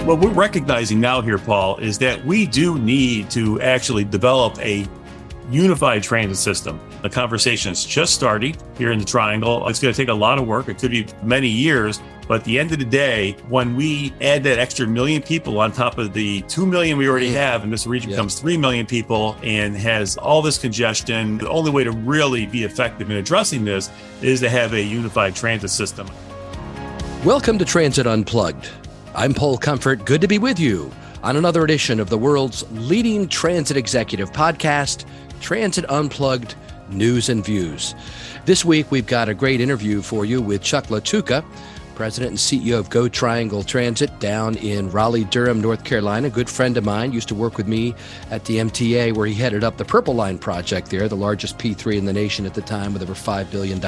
What we're recognizing now here, Paul, is that we do need to actually develop a unified transit system. The conversation is just starting here in the Triangle. It's going to take a lot of work. It could be many years. But at the end of the day, when we add that extra million people on top of the 2 million we already have, and this region becomes 3 million people and has all this congestion, the only way to really be effective in addressing this is to have a unified transit system. Welcome to Transit Unplugged. I'm Paul Comfort. Good to be with you on another edition of the world's leading transit executive podcast, Transit Unplugged News and Views. This week, we've got a great interview for you with Chuck Lattuca, President and CEO of GoTriangle Transit down in Raleigh-Durham, North Carolina. A good friend of mine, used to work with me at the MTA where he headed up the Purple Line project there, the largest P3 in the nation at the time with over $5 billion.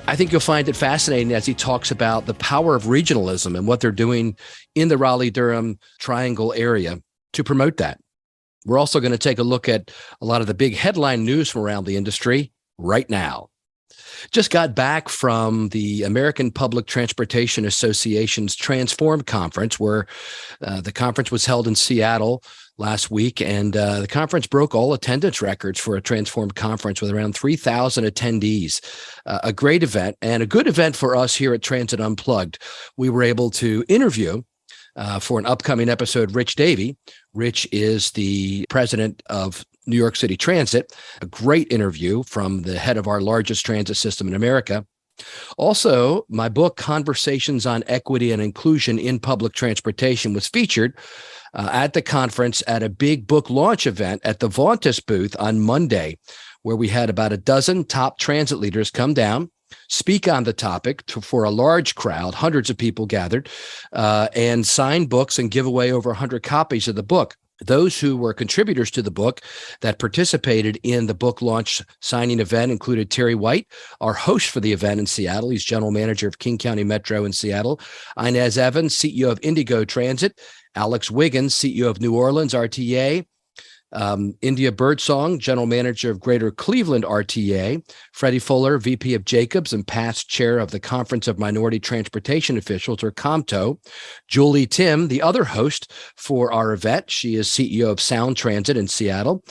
I think you'll find it fascinating as he talks about the power of regionalism and what they're doing in the Raleigh-Durham Triangle area to promote that. We're also going to take a look at a lot of the big headline news from around the industry right now. Just got back from the American Public Transportation Association's Transform Conference, where the conference was held in Seattle last week, and the conference broke all attendance records for a Transform conference with around 3,000 attendees. A great event and a good event for us here at Transit Unplugged. We were able to interview for an upcoming episode Rich Davey. Rich is the president of New York City Transit, a great interview from the head of our largest transit system in America. Also, my book, Conversations on Equity and Inclusion in Public Transportation, was featured at the conference at a big book launch event at the Vauntus booth on Monday, where we had about a dozen top transit leaders come down, speak on the topic for a large crowd, hundreds of people gathered, and sign books and give away over 100 copies of the book. Those who were contributors to the book that participated in the book launch signing event included Terry White, our host for the event in Seattle. He's general manager of King County Metro in Seattle. Inez Evans, CEO of Indigo Transit. Alex Wiggins, CEO of New Orleans RTA. India Birdsong, general manager of Greater Cleveland RTA. Freddie Fuller, VP of Jacobs and past chair of the Conference of Minority Transportation Officials, or COMTO. Julie Tim, the other host for our event. She is CEO of Sound Transit in Seattle.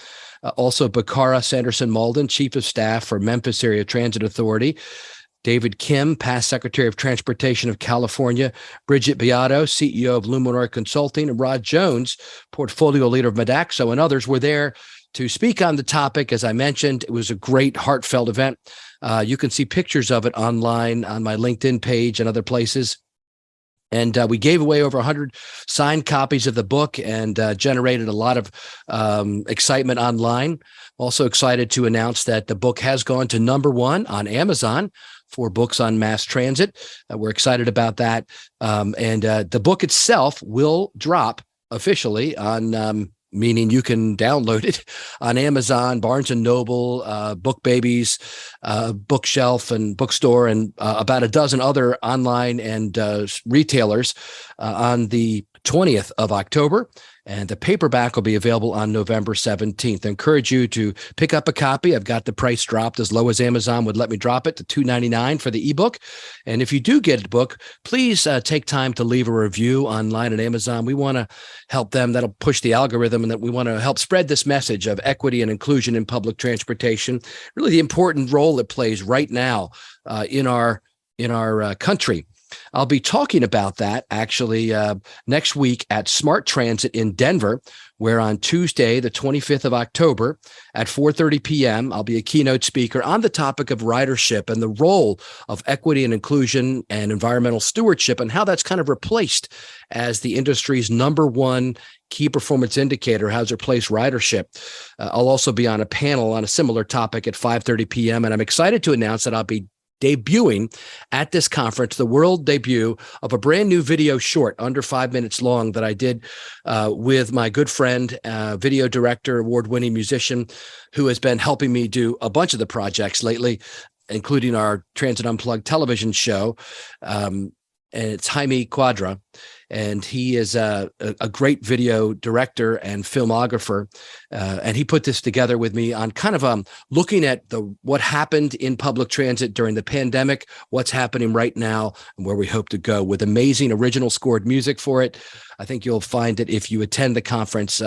Also, Bakara Sanderson Malden, chief of staff for Memphis Area Transit Authority. David Kim, past Secretary of Transportation of California, Bridget Beato, CEO of Luminor Consulting, and Rod Jones, portfolio leader of Modaxo, and others were there to speak on the topic. As I mentioned, it was a great, heartfelt event. You can see pictures of it online on my LinkedIn page and other places. And we gave away over 100 signed copies of the book and generated a lot of excitement online. Also excited to announce that the book has gone to #1 on Amazon for books on mass transit. We're excited about that. And the book itself will drop officially on, meaning you can download it on Amazon, Barnes & Noble, BookBabies, Bookshelf and Bookstore, and about a dozen other online and retailers on the 20th of October. And the paperback will be available on November 17th. I encourage you to pick up a copy. I've got the price dropped as low as Amazon would let me drop it to $2.99 for the ebook. And if you do get a book, please take time to leave a review online at Amazon. We want to help them. That'll push the algorithm, and that we want to help spread this message of equity and inclusion in public transportation. Really the important role it plays right now in our country. I'll be talking about that actually next week at Smart Transit in Denver, where on Tuesday, the 25th of October at 4:30 p.m., I'll be a keynote speaker on the topic of ridership and the role of equity and inclusion and environmental stewardship, and how that's kind of replaced as the industry's #1 key performance indicator, has replaced ridership. I'll also be on a panel on a similar topic at 5:30 p.m., and I'm excited to announce that I'll be debuting at this conference, the world debut of a brand new video short under 5 minutes long that I did with my good friend, video director, award-winning musician, who has been helping me do a bunch of the projects lately, including our Transit Unplugged television show. and it's Jaime Quadra. And he is a great video director and filmographer. And he put this together with me on kind of looking at what happened in public transit during the pandemic, what's happening right now, and where we hope to go, with amazing original scored music for it. I think you'll find that if you attend the conference,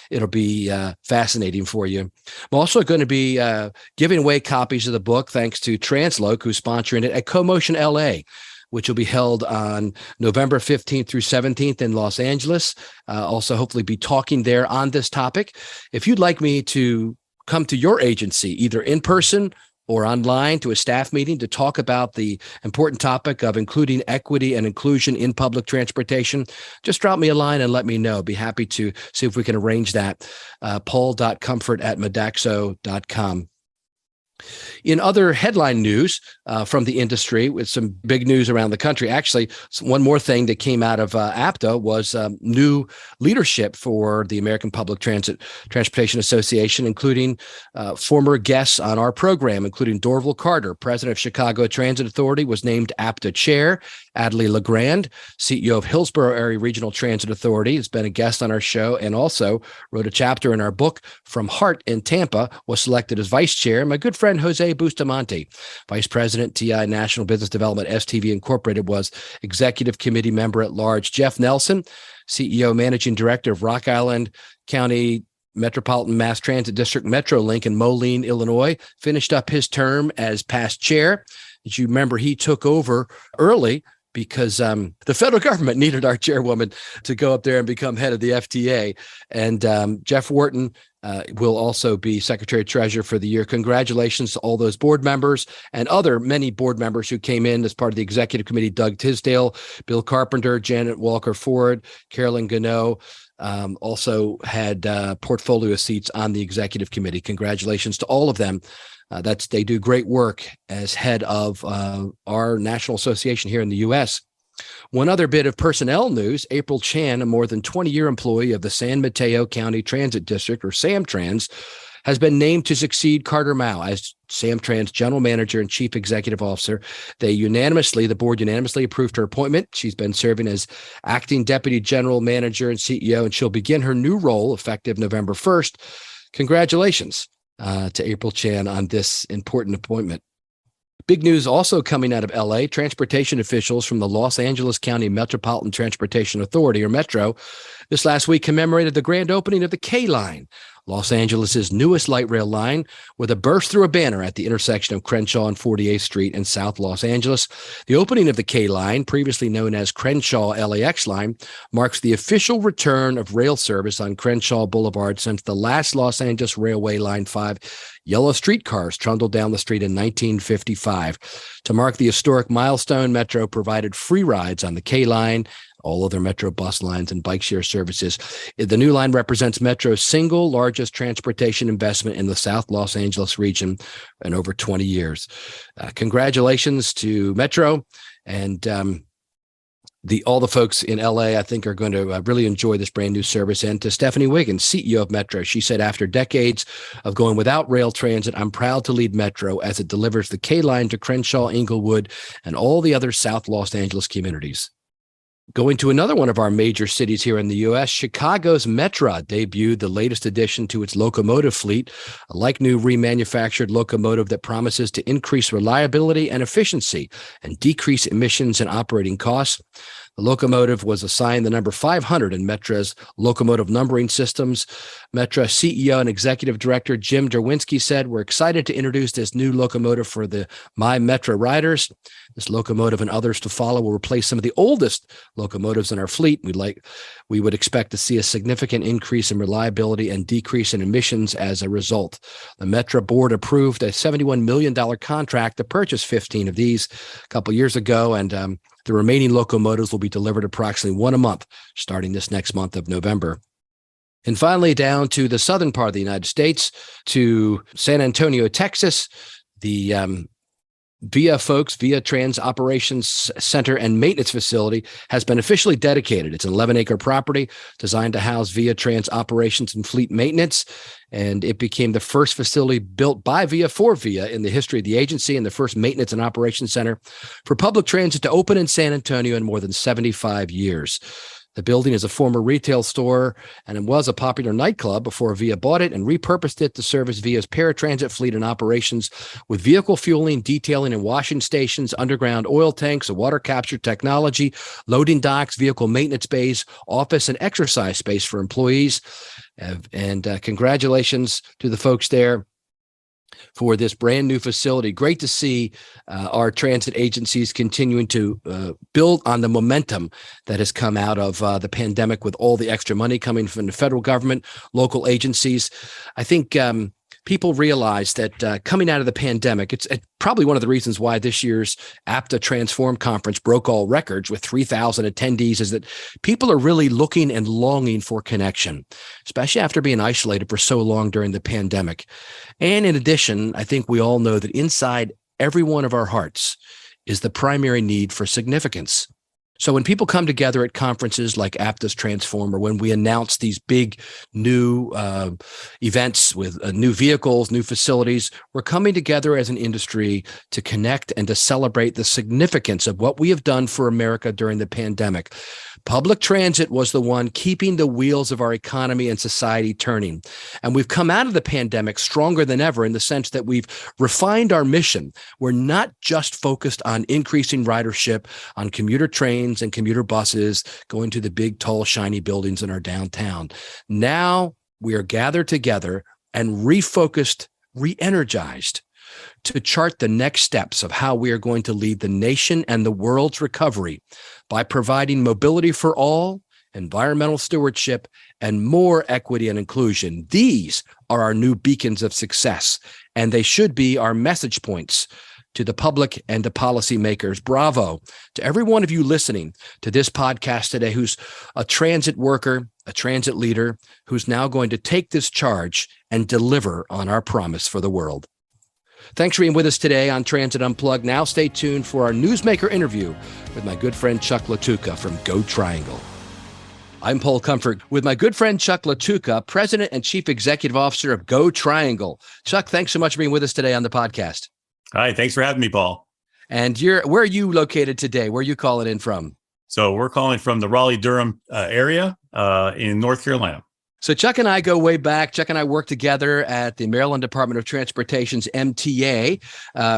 it'll be fascinating for you. I'm also going to be giving away copies of the book, thanks to Transloc, who's sponsoring it, at CoMotion LA, which will be held on November 15th through 17th in Los Angeles. Also, hopefully be talking there on this topic. If you'd like me to come to your agency, either in person or online, to a staff meeting to talk about the important topic of including equity and inclusion in public transportation, just drop me a line and let me know. Be happy to see if we can arrange that. paul.comfort@modaxo.com. In other headline news from the industry, with some big news around the country, actually, one more thing that came out of APTA was new leadership for the American Public Transportation Association, including former guests on our program, including Dorval Carter, president of Chicago Transit Authority, was named APTA chair. Adley LeGrand, CEO of Hillsborough Area Regional Transit Authority, has been a guest on our show and also wrote a chapter in our book, From Heart in Tampa, was selected as vice chair. My good friend Jose Bustamante, vice president, TI National Business Development, STV Incorporated, was executive committee member at large. Jeff Nelson, CEO, managing director of Rock Island County Metropolitan Mass Transit District Metrolink in Moline, Illinois, finished up his term as past chair. As you remember, he took over early because the federal government needed our chairwoman to go up there and become head of the FTA. And Jeff Wharton will also be Secretary Treasurer for the year. Congratulations to all those board members and many board members who came in as part of the executive committee: Doug Tisdale, Bill Carpenter, Janet Walker Ford, Carolyn Gano. Also had portfolio seats on the executive committee. Congratulations to all of them. They do great work as head of our national association here in the U.S. One other bit of personnel news: April Chan, a more than 20-year employee of the San Mateo County Transit District, or SamTrans, has been named to succeed Carter Mao as SamTrans General Manager and Chief Executive Officer. The board unanimously approved her appointment. She's been serving as Acting Deputy General Manager and CEO, and she'll begin her new role effective November 1st. Congratulations to April Chan on this important appointment. Big news also coming out of LA: transportation officials from the Los Angeles County Metropolitan Transportation Authority, or Metro, this last week commemorated the grand opening of the K-Line, Los Angeles' newest light rail line, with a burst through a banner at the intersection of Crenshaw and 48th Street in South Los Angeles. The opening of the K-Line, previously known as Crenshaw LAX Line, marks the official return of rail service on Crenshaw Boulevard since the last Los Angeles Railway Line 5 yellow streetcars trundled down the street in 1955. To mark the historic milestone, Metro provided free rides on the K-Line, all other Metro bus lines, and bike share services. The new line represents Metro's single largest transportation investment in the South Los Angeles region in over 20 years. Congratulations to Metro, and all the folks in LA, I think, are going to really enjoy this brand new service. And to Stephanie Wiggins, CEO of Metro, she said, after decades of going without rail transit, I'm proud to lead Metro as it delivers the K-Line to Crenshaw, Inglewood, and all the other South Los Angeles communities. Going to another one of our major cities here in the U.S., Chicago's Metra debuted the latest addition to its locomotive fleet, a like-new remanufactured locomotive that promises to increase reliability and efficiency and decrease emissions and operating costs. The locomotive was assigned the number 500 in Metra's locomotive numbering systems. Metra CEO and Executive Director Jim Derwinski said, "We're excited to introduce this new locomotive for the My Metra riders. This locomotive and others to follow will replace some of the oldest locomotives in our fleet. We would expect to see a significant increase in reliability and decrease in emissions as a result." The Metra board approved a $71 million contract to purchase 15 of these a couple years ago, and the remaining locomotives will be delivered approximately one a month, starting this next month of November. And finally, down to the southern part of the United States, to San Antonio, Texas. The VIA folks, VIA Trans Operations Center and Maintenance Facility has been officially dedicated. It's an 11-acre property designed to house VIA Trans Operations and Fleet Maintenance, and it became the first facility built by VIA for VIA in the history of the agency and the first maintenance and operations center for public transit to open in San Antonio in more than 75 years. The building is a former retail store, and it was a popular nightclub before VIA bought it and repurposed it to service VIA's paratransit fleet and operations with vehicle fueling, detailing, and washing stations, underground oil tanks, a water capture technology, loading docks, vehicle maintenance bays, office and exercise space for employees. And congratulations to the folks there for this brand new facility. Great to see our transit agencies continuing to build on the momentum that has come out of the pandemic with all the extra money coming from the federal government, local agencies. I think people realize that coming out of the pandemic, it's probably one of the reasons why this year's APTAtransform conference broke all records with 3,000 attendees, is that people are really looking and longing for connection, especially after being isolated for so long during the pandemic. And in addition, I think we all know that inside every one of our hearts is the primary need for significance. So when people come together at conferences like APTAtransform, or when we announce these big new events with new vehicles, new facilities, we're coming together as an industry to connect and to celebrate the significance of what we have done for America during the pandemic. Public transit was the one keeping the wheels of our economy and society turning. And we've come out of the pandemic stronger than ever in the sense that we've refined our mission. We're not just focused on increasing ridership on commuter trains and commuter buses going to the big, tall, shiny buildings in our downtown. Now we are gathered together and refocused, re-energized to chart the next steps of how we are going to lead the nation and the world's recovery by providing mobility for all, environmental stewardship, and more equity and inclusion. These are our new beacons of success, and they should be our message points to the public and to policymakers. Bravo to every one of you listening to this podcast today who's a transit worker, a transit leader, who's now going to take this charge and deliver on our promise for the world. Thanks for being with us today on Transit Unplugged. Now stay tuned for our Newsmaker interview with my good friend Chuck Lattuca from GoTriangle. I'm Paul Comfort with my good friend Chuck Lattuca, President and Chief Executive Officer of GoTriangle. Chuck, thanks so much for being with us today on the podcast. Hi, thanks for having me, Paul. And where are you located today? Where are you calling in from? So we're calling from the Raleigh-Durham area in North Carolina. So Chuck and I go way back. Chuck and I worked together at the Maryland Department of Transportation's MTA,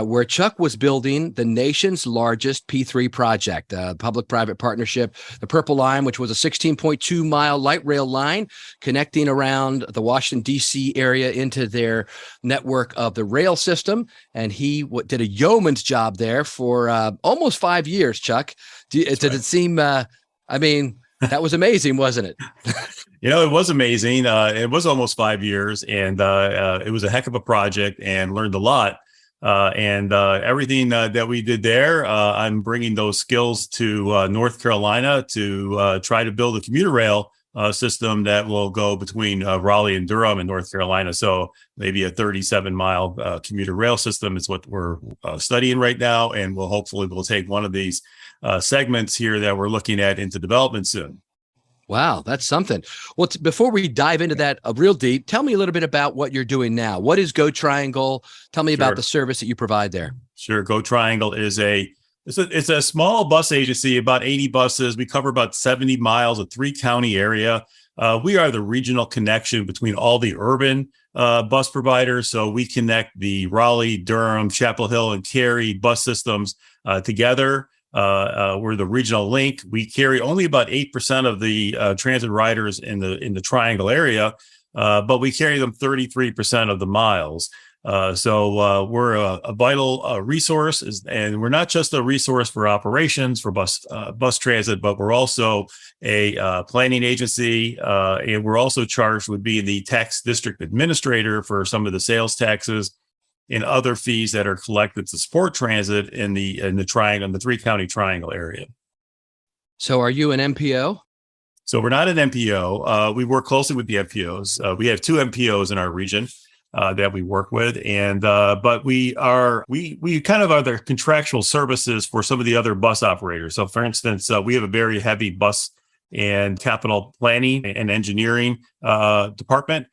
where Chuck was building the nation's largest P3 project, public-private partnership, the Purple Line, which was a 16.2-mile light rail line connecting around the Washington, D.C. area into their network of the rail system. And he did a yeoman's job there for almost 5 years, Chuck. Did it seem, that was amazing, wasn't it? It was amazing. It was almost 5 years, and it was a heck of a project and learned a lot. And everything that we did there, I'm bringing those skills to North Carolina to try to build a commuter rail system that will go between Raleigh and Durham in North Carolina. So maybe a 37-mile commuter rail system is what we're studying right now. And we'll take one of these segments here that we're looking at into development soon. Wow, that's something. Well, before we dive into that real deep, tell me a little bit about what you're doing now. What is GoTriangle? Tell me about the service that you provide there. Sure. GoTriangle is it's a small bus agency, about 80 buses. We cover about 70 miles, a 3-county area. We are the regional connection between all the urban bus providers. So we connect the Raleigh-Durham-Chapel Hill and Carey bus systems together. We're the regional link. We carry only about 8% of the transit riders in the Triangle area, but we carry them 33% of the miles. So we're a vital resource, and we're not just a resource for operations for bus transit, but we're also a planning agency, and we're also charged with being the tax district administrator for some of the sales taxes and other fees that are collected to support transit in the Triangle, in the 3-county Triangle area. So are you an MPO? So we're not an MPO. We work closely with the MPOs. We have 2 MPOs in our region. that we work with, and but we kind of are the contractual services for some of the other bus operators. So, for instance, we have a very heavy bus and capital planning and engineering department.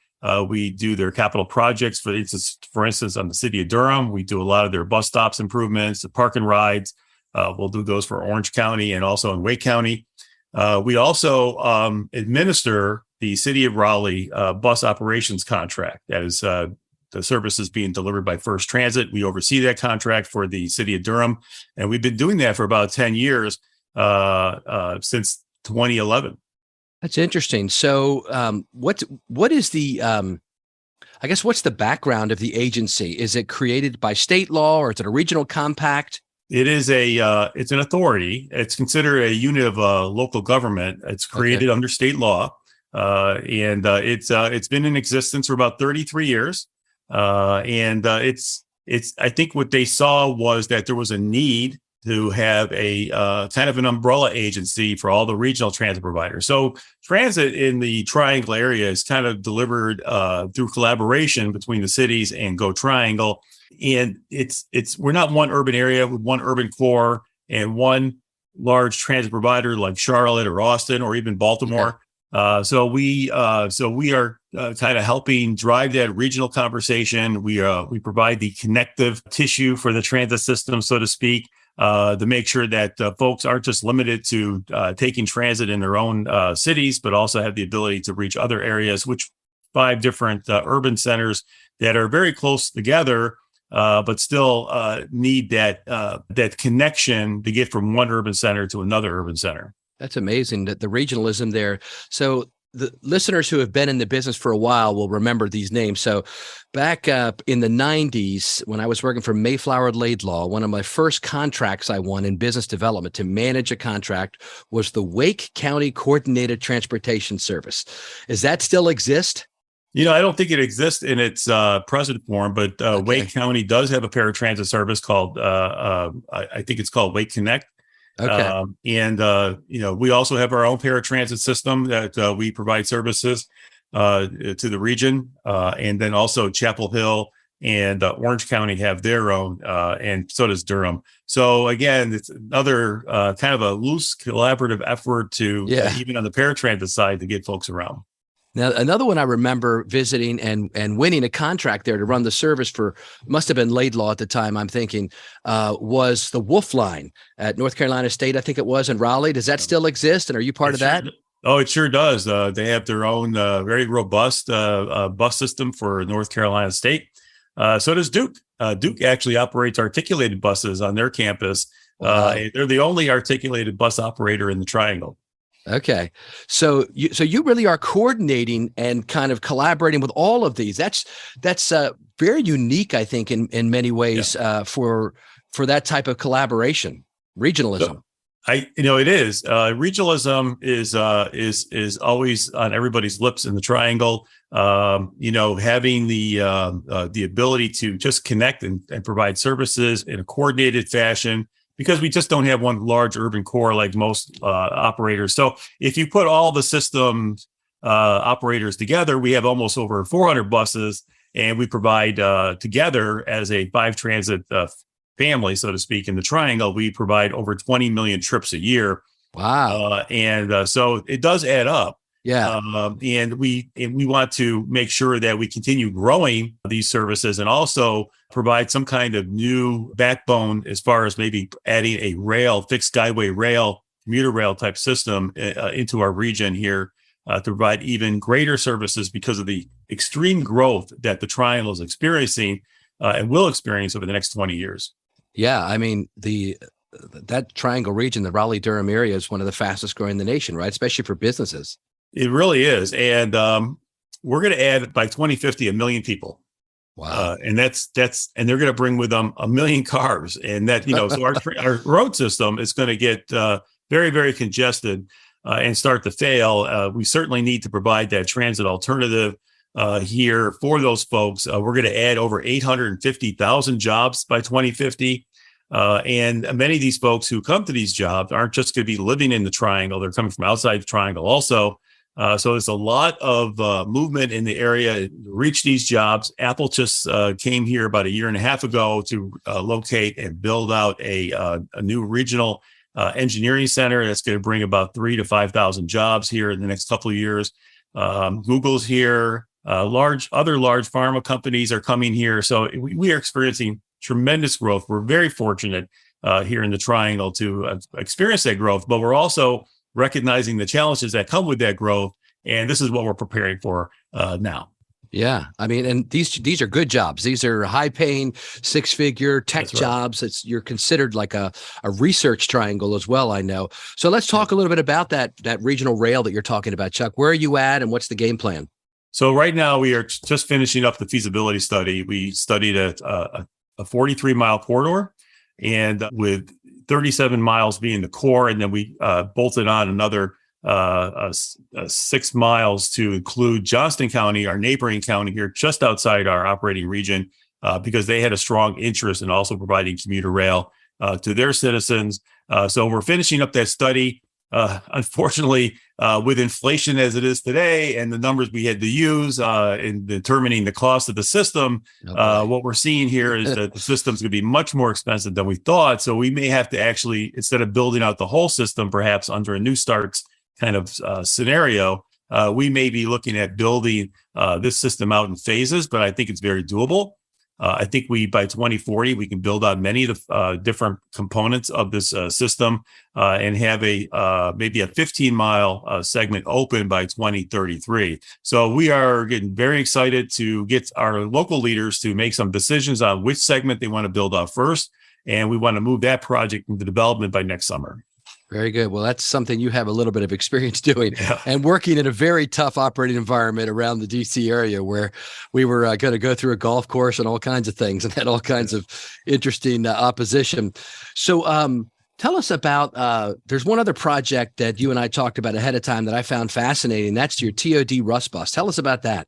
We do their capital projects. For instance, on the city of Durham, we do a lot of their bus stops improvements, the park and rides. We'll do those for Orange County and also in Wake County. We also administer the City of Raleigh bus operations contract. That is the services being delivered by First Transit. We oversee that contract for the City of Durham, and we've been doing that for about 10 years since 2011. That's interesting. So, what is the I guess what's the background of the agency? Is it created by state law, or is it a regional compact? It is it's an authority. It's considered a unit of local government. It's created under state law. And it's been in existence for about 33 years. And I think what they saw was that there was a need to have a kind of an umbrella agency for all the regional transit providers. So transit in the Triangle area is kind of delivered through collaboration between the cities and GoTriangle. And we're not one urban area with one urban core and one large transit provider like Charlotte or Austin or even Baltimore. So we are kind of helping drive that regional conversation. We provide the connective tissue for the transit system, so to speak, to make sure that folks aren't just limited to taking transit in their own cities, but also have the ability to reach other areas, which 5 different urban centers that are very close together, but still need that connection to get from one urban center to another urban center. That's amazing, that the regionalism there. So the listeners who have been in the business for a while will remember these names. So back up in the 90s, when I was working for Mayflower Laidlaw, one of my first contracts I won in business development to manage a contract was the Wake County Coordinated Transportation Service. Does that still exist? I don't think it exists in its present form, but Wake County does have a paratransit service called, I think it's called Wake Connect. Okay. We also have our own paratransit system that we provide services to the region. And then also Chapel Hill and Orange County have their own, and so does Durham. So again, it's another kind of a loose collaborative effort to even on the paratransit side to get folks around. Now, another one I remember visiting and winning a contract there to run the service for, must have been Laidlaw at the time, I'm thinking, was the Wolf Line at North Carolina State, I think it was, in Raleigh. Does that still exist? And are you part of that? Oh, it sure does. They have their own very robust bus system for North Carolina State. So does Duke. Duke actually operates articulated buses on their campus. Wow. They're the only articulated bus operator in the Triangle. Okay. So you really are coordinating and kind of collaborating with all of these. That's very unique, I think, in many ways, for that type of collaboration, regionalism. It is. Regionalism is always on everybody's lips in the Triangle. Having the ability to just connect and provide services in a coordinated fashion, because we just don't have one large urban core like most operators. So if you put all the systems operators together, we have almost over 400 buses, and we provide together as a 5 transit family, so to speak, in the Triangle, we provide over 20 million trips a year. Wow. So it does add up. Yeah. And we want to make sure that we continue growing these services and also provide some kind of new backbone as far as maybe adding a fixed skyway rail, commuter rail type system into our region here to provide even greater services because of the extreme growth that the Triangle is experiencing and will experience over the next 20 years. Yeah, I mean, that Triangle region, the Raleigh-Durham area, is one of the fastest growing in the nation, right? Especially for businesses. It really is. And we're going to add by 2050 1 million people. Wow. And and they're going to bring with them 1 million cars. And that, so our road system is going to get very, very congested and start to fail. We certainly need to provide that transit alternative here for those folks. We're going to add over 850,000 jobs by 2050. And many of these folks who come to these jobs aren't just going to be living in the Triangle. They're coming from outside the Triangle also. So there's a lot of movement in the area to reach these jobs. Apple just came here about a year and a half ago to locate and build out a new regional engineering center that's going to bring about 3,000 to 5,000 jobs here in the next couple of years. Google's here. Other large pharma companies are coming here. So we are experiencing tremendous growth. We're very fortunate here in the Triangle to experience that growth, but we're also recognizing the challenges that come with that growth. And this is what we're preparing for now. Yeah. I mean, and these are good jobs. These are high paying, 6-figure tech jobs. You're considered like a research triangle as well, I know. So let's talk a little bit about that regional rail that you're talking about, Chuck. Where are you at and what's the game plan? So right now we are just finishing up the feasibility study. We studied a 43-mile corridor, and with 37 miles being the core, and then we bolted on another 6 miles to include Johnston County, our neighboring county here, just outside our operating region, because they had a strong interest in also providing commuter rail to their citizens. So we're finishing up that study. Unfortunately, with inflation as it is today and the numbers we had to use in determining the cost of the system, what we're seeing here is that the system's going to be much more expensive than we thought. So we may have to actually, instead of building out the whole system, perhaps under a new starts kind of scenario, we may be looking at building this system out in phases, but I think it's very doable. I think by 2040, we can build out many of the different components of this system and have maybe a 15-mile segment open by 2033. So we are getting very excited to get our local leaders to make some decisions on which segment they want to build out first. And we want to move that project into development by next summer. Very good. Well, that's something you have a little bit of experience doing and working in a very tough operating environment around the DC area where we were going to go through a golf course and all kinds of things and had all kinds of interesting opposition. So tell us about, there's one other project that you and I talked about ahead of time that I found fascinating. That's your TOD rust bus. Tell us about that.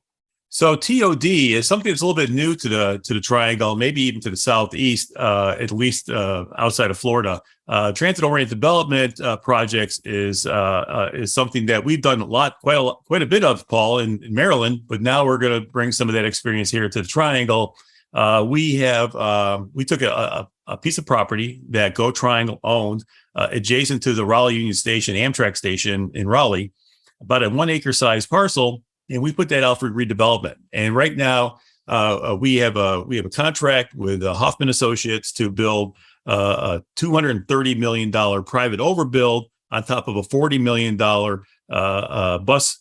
So TOD is something that's a little bit new to the Triangle, maybe even to the Southeast, at least outside of Florida. Transit-oriented development projects is something that we've done quite a bit of, Paul, in Maryland. But now we're going to bring some of that experience here to the Triangle. We took a piece of property that GoTriangle owned adjacent to the Raleigh Union Station, Amtrak station in Raleigh, about a 1 acre size parcel. And we put that out for redevelopment. And right now, we have a contract with Hoffman Associates to build a $230 million private overbuild on top of a $40 million bus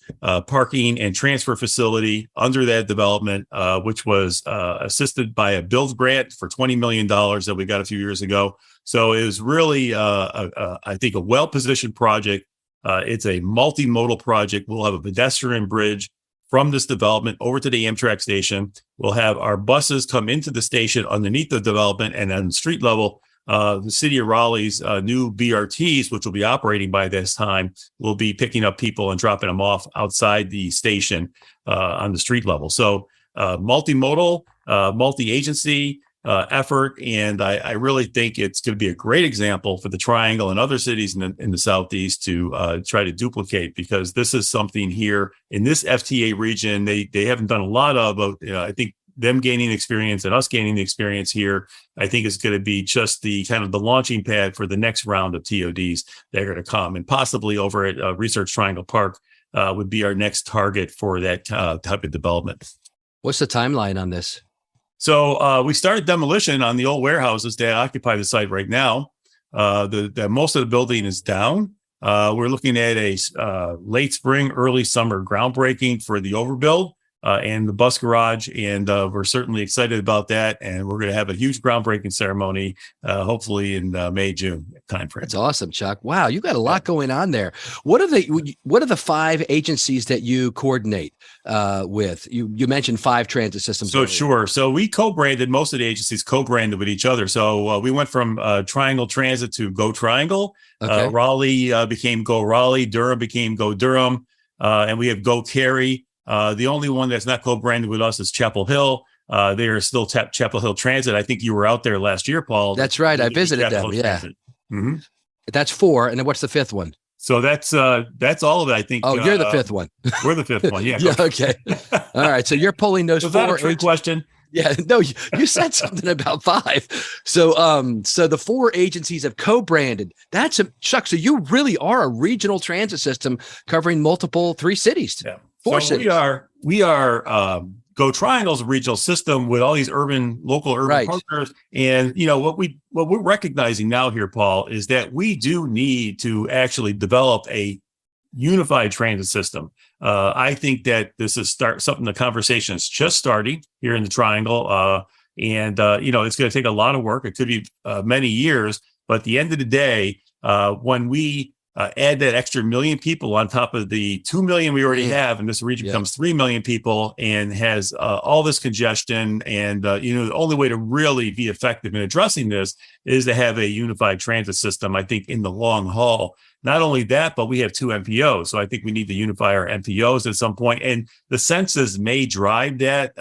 parking and transfer facility under that development, which was assisted by a build grant for $20 million that we got a few years ago. So it was really, I think, a well-positioned project. It's a multimodal project. We'll have a pedestrian bridge from this development over to the Amtrak station. We'll have our buses come into the station underneath the development, and on the street level, the city of Raleigh's new BRTs, which will be operating by this time, will be picking up people and dropping them off outside the station on the street level. So multimodal, multi-agency effort, and I really think it's going to be a great example for the Triangle and other cities in the Southeast to try to duplicate, because this is something here in this FTA region they haven't done a lot of. I think them gaining experience and us gaining the experience here, I think is going to be just the kind of the launching pad for the next round of TODs that are going to come, and possibly over at Research Triangle Park would be our next target for that type of development. What's the timeline on this? So we started demolition on the old warehouses that occupy the site right now. The most of the building is down. We're looking at a late spring, early summer groundbreaking for the overbuild and the bus garage, and we're certainly excited about that. And we're going to have a huge groundbreaking ceremony, hopefully in May, June timeframe. That's awesome, Chuck. Wow, you got a lot going on there. What are the 5 agencies that you coordinate with? You mentioned 5 transit systems. So earlier. Sure. So we co-branded, most of the agencies co-branded with each other. So we went from Triangle Transit to GoTriangle. Okay. Raleigh became Go Raleigh. Durham became Go Durham. And we have Elea Carey. The only one that's not co-branded with us is Chapel Hill. They are still Chapel Hill Transit. I think you were out there last year, Paul. That's right. I visited them. Yeah. Mm-hmm. That's 4. And then what's the 5th one? So that's all of it. I think. Oh, you're the fifth one. We're the fifth one. Yeah. Yeah. Okay. All right. So you're pulling those Was four. that a trick question? Yeah. No, you said something about five. So, so the four agencies have co-branded. That's Chuck. So you really are a regional transit system covering three cities. Yeah. Four so cities. We are GoTriangle's regional system with all these local urban partners. And, what we're recognizing now here, Paul, is that we do need to actually develop a unified transit system. I think that this is something the conversation is just starting here in the Triangle. And it's going to take a lot of work. It could be many years, but at the end of the day, when we add that extra 1 million people on top of the 2 million we already have, and this region becomes 3 million people and has all this congestion. And, the only way to really be effective in addressing this is to have a unified transit system, I think, in the long haul. Not only that, but we have 2 MPOs. So I think we need to unify our MPOs at some point. And the census may drive that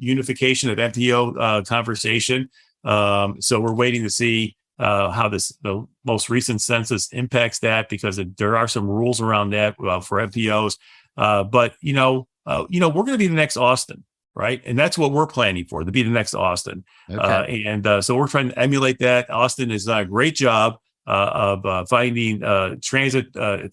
unification of MPO conversation. So we're waiting to see how the most recent census impacts that, because there are some rules around that for MPOs. But we're going to be the next Austin, right? And that's what we're planning for, to be the next Austin. Okay. So we're trying to emulate that. Austin has done a great job of finding transit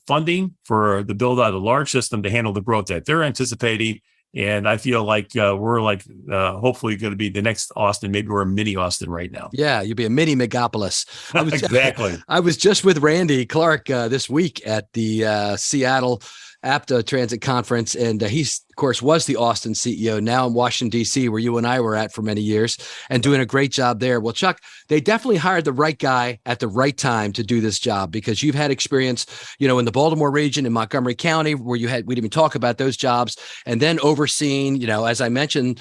funding for the build out of the large system to handle the growth that they're anticipating. And I feel like we're hopefully going to be the next Austin. Maybe we're a mini Austin right now. Yeah, you'll be a mini megapolis. Exactly. I was just with Randy Clark this week at the Seattle APTA Transit Conference, and he, of course, was the Austin CEO, now in Washington, D.C., where you and I were at for many years, and doing a great job there. Well, Chuck, they definitely hired the right guy at the right time to do this job, because you've had experience, in the Baltimore region, in Montgomery County, where we didn't even talk about those jobs, and then overseeing, as I mentioned,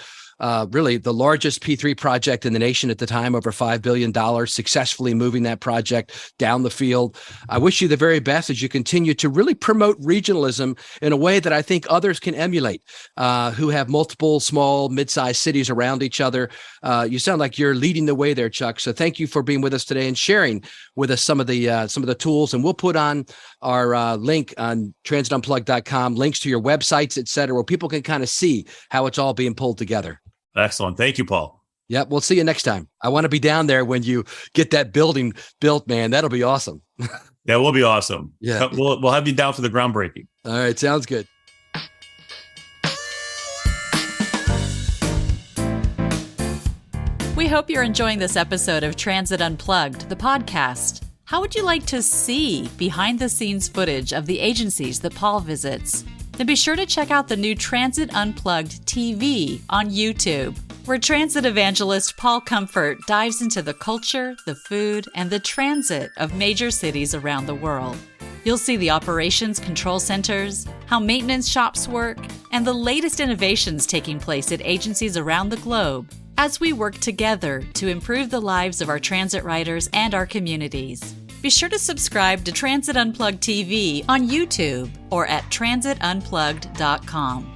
really the largest P3 project in the nation at the time, over $5 billion, successfully moving that project down the field. I wish you the very best as you continue to really promote regionalism in a way that I think others can emulate, who have multiple small, mid-sized cities around each other. You sound like you're leading the way there, Chuck. So thank you for being with us today and sharing with us some of the tools. And we'll put on our link on transitunplugged.com, links to your websites, et cetera, where people can kind of see how it's all being pulled together. Excellent. Thank you, Paul. Yep. We'll see you next time. I want to be down there when you get that building built, man. That'll be awesome. That will be awesome. Yeah. We'll have you down for the groundbreaking. All right. Sounds good. We hope you're enjoying this episode of Transit Unplugged, the podcast. How would you like to see behind-the-scenes footage of the agencies that Paul visits? Then be sure to check out the new Transit Unplugged TV on YouTube, where transit evangelist Paul Comfort dives into the culture, the food, and the transit of major cities around the world. You'll see the operations control centers, how maintenance shops work, and the latest innovations taking place at agencies around the globe as we work together to improve the lives of our transit riders and our communities. Be sure to subscribe to Transit Unplugged TV on YouTube or at transitunplugged.com.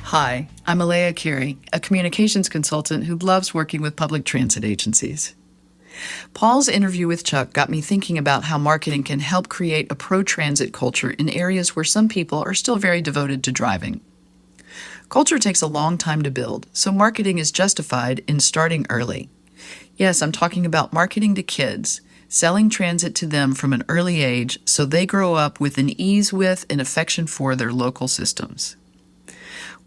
Hi, I'm Elea Carey, a communications consultant who loves working with public transit agencies. Paul's interview with Chuck got me thinking about how marketing can help create a pro-transit culture in areas where some people are still very devoted to driving. Culture takes a long time to build, so marketing is justified in starting early. Yes, I'm talking about marketing to kids, selling transit to them from an early age so they grow up with an ease with and affection for their local systems.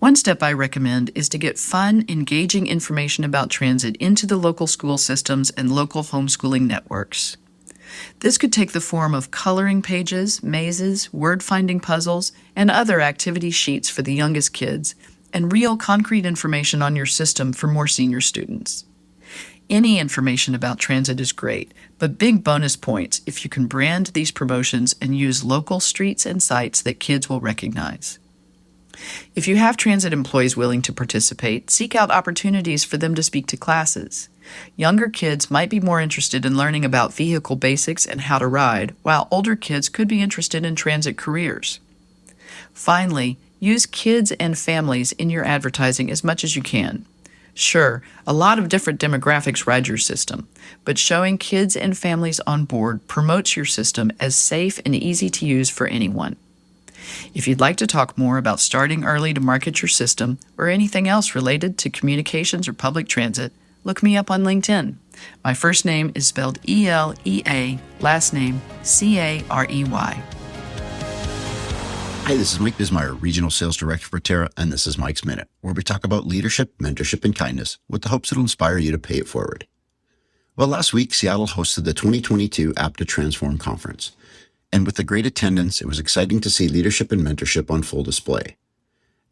One step I recommend is to get fun, engaging information about transit into the local school systems and local homeschooling networks. This could take the form of coloring pages, mazes, word-finding puzzles, and other activity sheets for the youngest kids, and real concrete information on your system for more senior students. Any information about transit is great, but big bonus points if you can brand these promotions and use local streets and sites that kids will recognize. If you have transit employees willing to participate, seek out opportunities for them to speak to classes. Younger kids might be more interested in learning about vehicle basics and how to ride, while older kids could be interested in transit careers. Finally, use kids and families in your advertising as much as you can. Sure, a lot of different demographics ride your system, but showing kids and families on board promotes your system as safe and easy to use for anyone. If you'd like to talk more about starting early to market your system or anything else related to communications or public transit, look me up on LinkedIn. My first name is spelled E-L-E-A, last name C-A-R-E-Y. Hi, this is Mike Bismeyer, Regional Sales Director for APTA, and this is Mike's Minute, where we talk about leadership, mentorship, and kindness with the hopes it'll inspire you to pay it forward. Well, last week, Seattle hosted the 2022 APTAtransform conference. And with the great attendance, it was exciting to see leadership and mentorship on full display.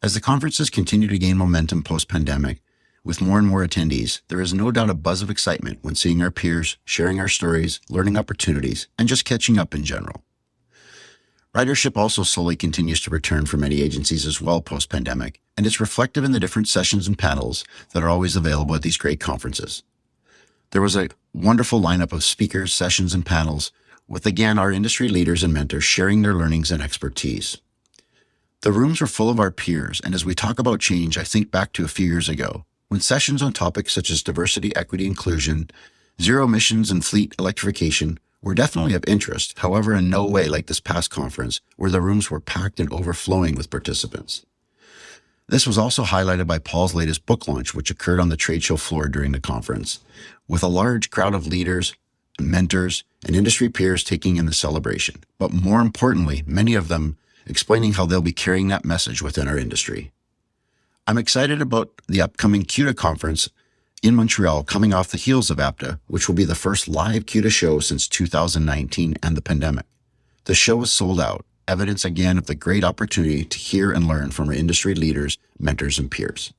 As the conferences continue to gain momentum post-pandemic, with more and more attendees, there is no doubt a buzz of excitement when seeing our peers, sharing our stories, learning opportunities, and just catching up in general. Ridership also slowly continues to return for many agencies as well post-pandemic, and it's reflective in the different sessions and panels that are always available at these great conferences. There was a wonderful lineup of speakers, sessions, and panels with, again, our industry leaders and mentors sharing their learnings and expertise. The rooms were full of our peers, and as we talk about change, I think back to a few years ago, when sessions on topics such as diversity, equity, inclusion, zero emissions, and fleet electrification were definitely of interest, however, in no way like this past conference, where the rooms were packed and overflowing with participants. This was also highlighted by Paul's latest book launch, which occurred on the trade show floor during the conference, with a large crowd of leaders, mentors, and industry peers taking in the celebration, but more importantly, many of them explaining how they'll be carrying that message within our industry. I'm excited about the upcoming CUTA conference in Montreal, coming off the heels of APTA, which will be the first live CUTA show since 2019 and the pandemic. The show was sold out, evidence again of the great opportunity to hear and learn from our industry leaders, mentors, and peers.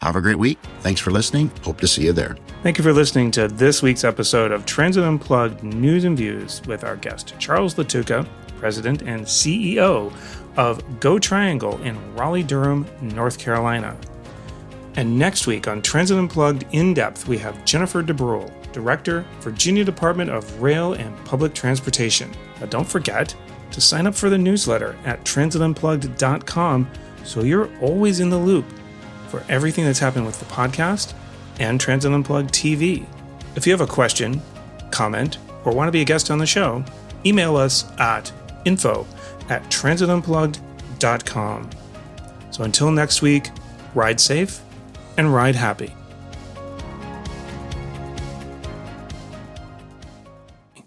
Have a great week. Thanks for listening. Hope to see you there. Thank you for listening to this week's episode of Transit Unplugged News and Views with our guest, Charles Lattuca, President and CEO of GoTriangle in Raleigh-Durham, North Carolina. And next week on Transit Unplugged In Depth, we have Jennifer DeBruhl, Director, Virginia Department of Rail and Public Transportation. Now don't forget to sign up for the newsletter at transitunplugged.com so you're always in the loop for everything that's happened with the podcast and Transit Unplugged TV. If you have a question, comment, or want to be a guest on the show, email us at info@transitunplugged.com. So until next week, ride safe and ride happy.